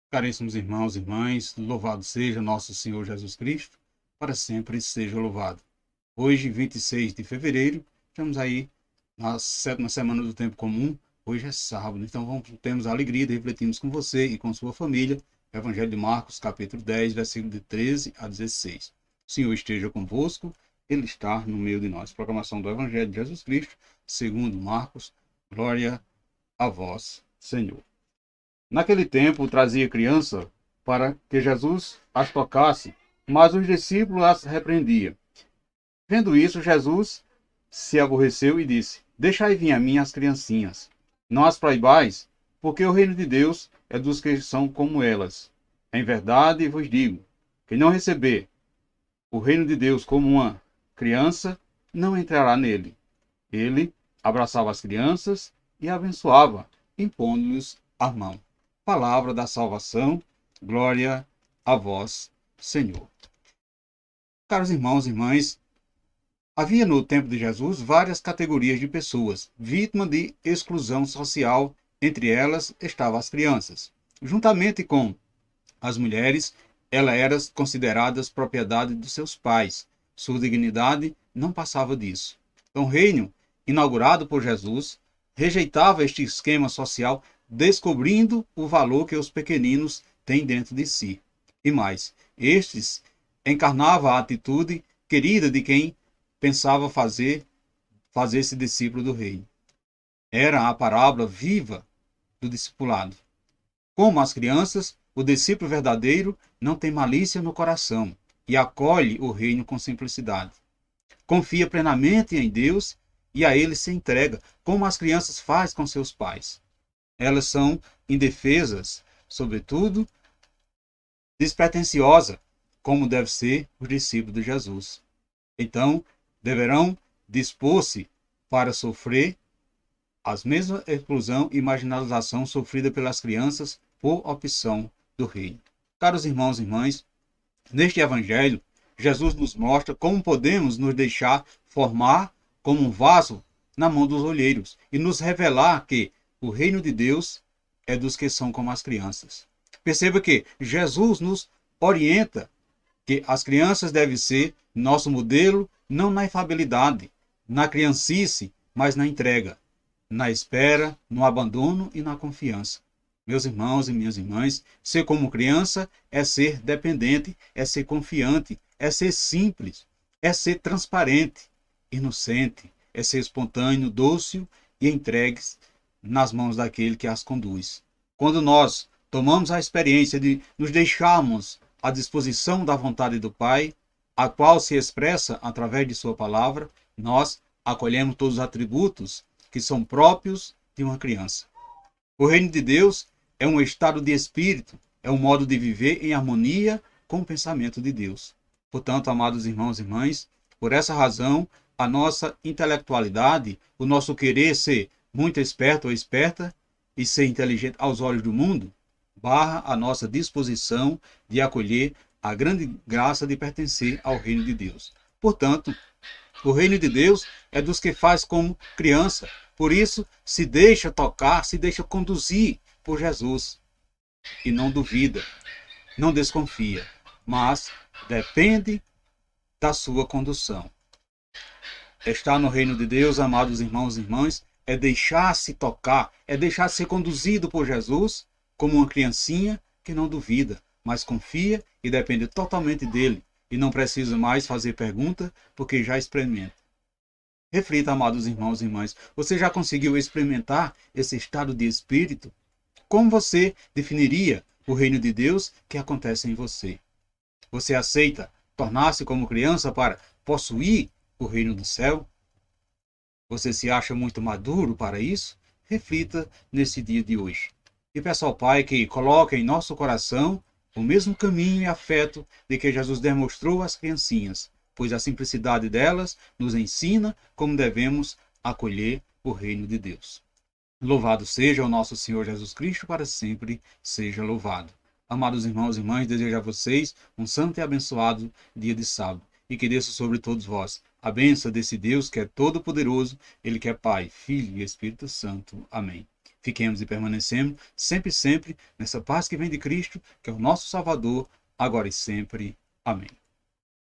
Caríssimos irmãos e irmãs, louvado seja nosso Senhor Jesus Cristo, para sempre seja louvado. Hoje, 26 de fevereiro, estamos aí na sétima semana do tempo comum. Hoje é sábado, então temos a alegria de refletirmos com você e com sua família o Evangelho de Marcos, capítulo 10, versículo de 13 a 16. O Senhor esteja convosco, Ele está no meio de nós. Proclamação do Evangelho de Jesus Cristo, segundo Marcos. Glória a vós, Senhor. Naquele tempo trazia criança para que Jesus as tocasse, mas os discípulos as repreendiam. Vendo isso, Jesus se aborreceu e disse: Deixai vir a mim as criancinhas. Não as proibais, porque o reino de Deus é dos que são como elas. Em verdade vos digo, quem não receber o reino de Deus como uma criança, não entrará nele. Ele abraçava as crianças e abençoava, impondo-lhes a mão. Palavra da salvação, glória a vós, Senhor. Caros irmãos e irmãs, havia no tempo de Jesus várias categorias de pessoas, vítimas de exclusão social, entre elas estavam as crianças. Juntamente com as mulheres, elas eram consideradas propriedade dos seus pais. Sua dignidade não passava disso. Então, o reino, inaugurado por Jesus, rejeitava este esquema social, descobrindo o valor que os pequeninos têm dentro de si. E mais, estes encarnavam a atitude querida de quem pensava fazer-se discípulo do reino. Era a parábola viva do discipulado. Como as crianças, o discípulo verdadeiro não tem malícia no coração e acolhe o reino com simplicidade. Confia plenamente em Deus e a ele se entrega, como as crianças fazem com seus pais. Elas são indefesas, sobretudo despretensiosas, como deve ser os discípulos de Jesus. Então, deverão dispor-se para sofrer as mesmas exclusão e marginalização sofrida pelas crianças por opção do reino. Caros irmãos e irmãs, neste evangelho, Jesus nos mostra como podemos nos deixar formar como um vaso na mão dos olheiros e nos revelar que o reino de Deus é dos que são como as crianças. Perceba que Jesus nos orienta que as crianças devem ser nosso modelo, não na infabilidade, na criancice, mas na entrega, na espera, no abandono e na confiança. Meus irmãos e minhas irmãs, ser como criança é ser dependente, é ser confiante, é ser simples, é ser transparente, inocente, é ser espontâneo, dócil e entregues nas mãos daquele que as conduz. Quando nós tomamos a experiência de nos deixarmos à disposição da vontade do Pai, a qual se expressa através de sua palavra, nós acolhemos todos os atributos que são próprios de uma criança. O reino de Deus é um estado de espírito, é um modo de viver em harmonia com o pensamento de Deus. Portanto, amados irmãos e irmãs, por essa razão, a nossa intelectualidade, o nosso querer ser muito esperto ou esperta e ser inteligente aos olhos do mundo, barra a nossa disposição de acolher a grande graça de pertencer ao reino de Deus. Portanto, o reino de Deus é dos que faz como criança. Por isso, se deixa tocar, se deixa conduzir por Jesus. E não duvida, não desconfia, mas depende da sua condução. Estar no reino de Deus, amados irmãos e irmãs, é deixar-se tocar, é deixar ser conduzido por Jesus como uma criancinha que não duvida, mas confia e depende totalmente dele e não precisa mais fazer pergunta porque já experimenta. Reflita, amados irmãos e irmãs, você já conseguiu experimentar esse estado de espírito? Como você definiria o reino de Deus que acontece em você? Você aceita tornar-se como criança para possuir o reino do céu? Você se acha muito maduro para isso? Reflita nesse dia de hoje. E peço ao Pai que coloque em nosso coração o mesmo caminho e afeto de que Jesus demonstrou às criancinhas, pois a simplicidade delas nos ensina como devemos acolher o reino de Deus. Louvado seja o nosso Senhor Jesus Cristo, para sempre seja louvado. Amados irmãos e irmãs, desejo a vocês um santo e abençoado dia de sábado, e que desça sobre todos vós a bênção desse Deus que é todo-poderoso, Ele que é Pai, Filho e Espírito Santo. Amém. Fiquemos e permanecemos sempre, sempre nessa paz que vem de Cristo, que é o nosso Salvador, agora e sempre. Amém.